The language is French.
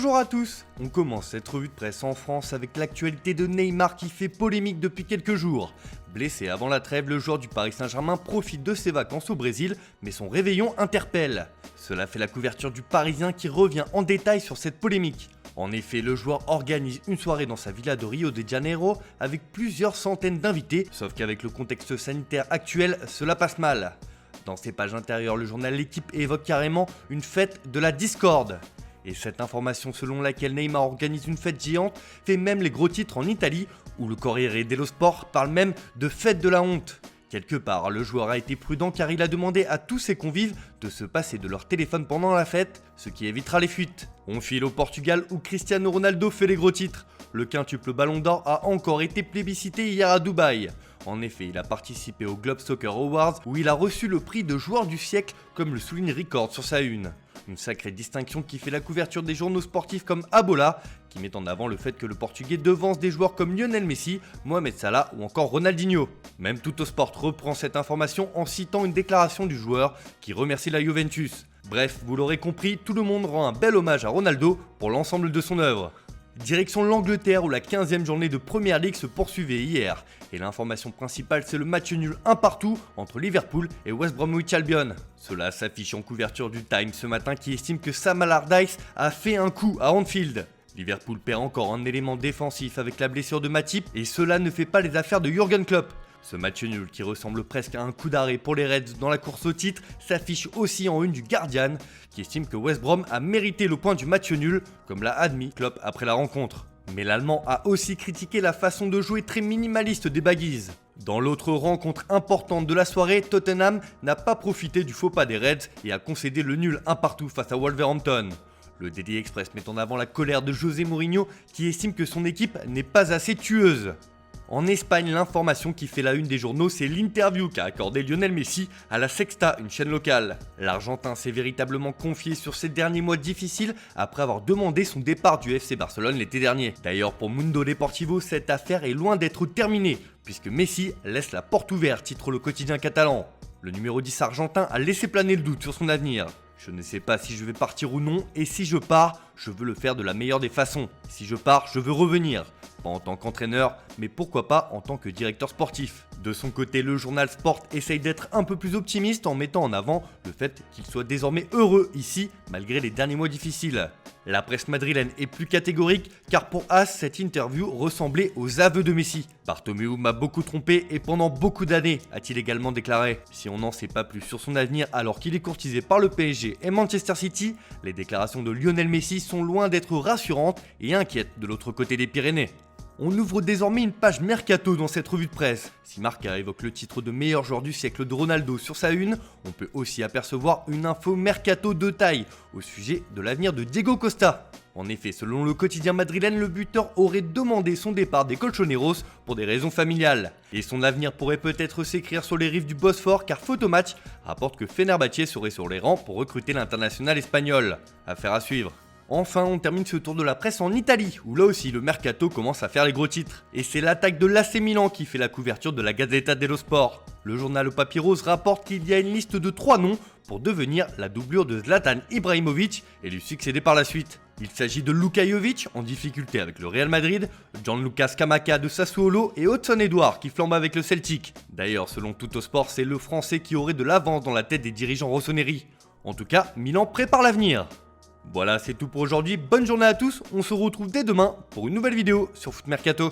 Bonjour à tous. On commence cette revue de presse en France avec l'actualité de Neymar qui fait polémique depuis quelques jours. Blessé avant la trêve, le joueur du Paris Saint-Germain profite de ses vacances au Brésil, mais son réveillon interpelle. Cela fait la couverture du Parisien qui revient en détail sur cette polémique. En effet, le joueur organise une soirée dans sa villa de Rio de Janeiro avec plusieurs centaines d'invités, sauf qu'avec le contexte sanitaire actuel, cela passe mal. Dans ses pages intérieures, le journal L'Équipe évoque carrément une fête de la discorde. Et cette information selon laquelle Neymar organise une fête géante fait même les gros titres en Italie, où le Corriere dello Sport parle même de fête de la honte. Quelque part, le joueur a été prudent car il a demandé à tous ses convives de se passer de leur téléphone pendant la fête, ce qui évitera les fuites. On file au Portugal où Cristiano Ronaldo fait les gros titres. Le quintuple Ballon d'Or a encore été plébiscité hier à Dubaï. En effet, il a participé au Globe Soccer Awards où il a reçu le prix de joueur du siècle comme le souligne Record sur sa une. Une sacrée distinction qui fait la couverture des journaux sportifs comme Abola, qui met en avant le fait que le Portugais devance des joueurs comme Lionel Messi, Mohamed Salah ou encore Ronaldinho. Même Tuttosport reprend cette information en citant une déclaration du joueur qui remercie la Juventus. Bref, vous l'aurez compris, tout le monde rend un bel hommage à Ronaldo pour l'ensemble de son œuvre. Direction l'Angleterre où la 15e journée de Premier League se poursuivait hier. Et l'information principale c'est le match nul 1 partout entre Liverpool et West Bromwich Albion. Cela s'affiche en couverture du Times ce matin qui estime que Sam Allardyce a fait un coup à Anfield. Liverpool perd encore un élément défensif avec la blessure de Matip et cela ne fait pas les affaires de Jürgen Klopp. Ce match nul qui ressemble presque à un coup d'arrêt pour les Reds dans la course au titre s'affiche aussi en une du Guardian qui estime que West Brom a mérité le point du match nul comme l'a admis Klopp après la rencontre. Mais l'Allemand a aussi critiqué la façon de jouer très minimaliste des Baggies. Dans l'autre rencontre importante de la soirée, Tottenham n'a pas profité du faux pas des Reds et a concédé le nul 1 partout face à Wolverhampton. Le Daily Express met en avant la colère de José Mourinho qui estime que son équipe n'est pas assez tueuse. En Espagne, l'information qui fait la une des journaux, c'est l'interview qu'a accordé Lionel Messi à la Sexta, une chaîne locale. L'Argentin s'est véritablement confié sur ces derniers mois difficiles après avoir demandé son départ du FC Barcelone l'été dernier. D'ailleurs, pour Mundo Deportivo, cette affaire est loin d'être terminée, puisque Messi laisse la porte ouverte, titre le quotidien catalan. Le numéro 10 argentin a laissé planer le doute sur son avenir. Je ne sais pas si je vais partir ou non, et si je pars, je veux le faire de la meilleure des façons. Si je pars, je veux revenir. Pas en tant qu'entraîneur, mais pourquoi pas en tant que directeur sportif. De son côté, le journal Sport essaye d'être un peu plus optimiste en mettant en avant le fait qu'il soit désormais heureux ici, malgré les derniers mois difficiles. La presse madrilène est plus catégorique, car pour As, cette interview ressemblait aux aveux de Messi. Bartomeu m'a beaucoup trompé et pendant beaucoup d'années, a-t-il également déclaré. Si on n'en sait pas plus sur son avenir alors qu'il est courtisé par le PSG et Manchester City, les déclarations de Lionel Messi sont loin d'être rassurantes et inquiètes de l'autre côté des Pyrénées. On ouvre désormais une page mercato dans cette revue de presse. Si Marca évoque le titre de meilleur joueur du siècle de Ronaldo sur sa une, on peut aussi apercevoir une info mercato de taille au sujet de l'avenir de Diego Costa. En effet, selon le quotidien madrilène, le buteur aurait demandé son départ des Colchoneros pour des raisons familiales. Et son avenir pourrait peut-être s'écrire sur les rives du Bosphore car Photomatch rapporte que Fenerbahçe serait sur les rangs pour recruter l'international espagnol. Affaire à suivre. Enfin, on termine ce tour de la presse en Italie, où là aussi le mercato commence à faire les gros titres. Et c'est l'attaque de l'AC Milan qui fait la couverture de la Gazzetta dello Sport. Le journal Papyrus rapporte qu'il y a une liste de 3 noms pour devenir la doublure de Zlatan Ibrahimovic et lui succéder par la suite. Il s'agit de Luka Jovic, en difficulté avec le Real Madrid, Gianluca Scamacca de Sassuolo et Hudson Edouard qui flambe avec le Celtic. D'ailleurs, selon Tuttosport, c'est le Français qui aurait de l'avance dans la tête des dirigeants rossoneri. En tout cas, Milan prépare l'avenir. Voilà, c'est tout pour aujourd'hui, bonne journée à tous, on se retrouve dès demain pour une nouvelle vidéo sur Foot Mercato.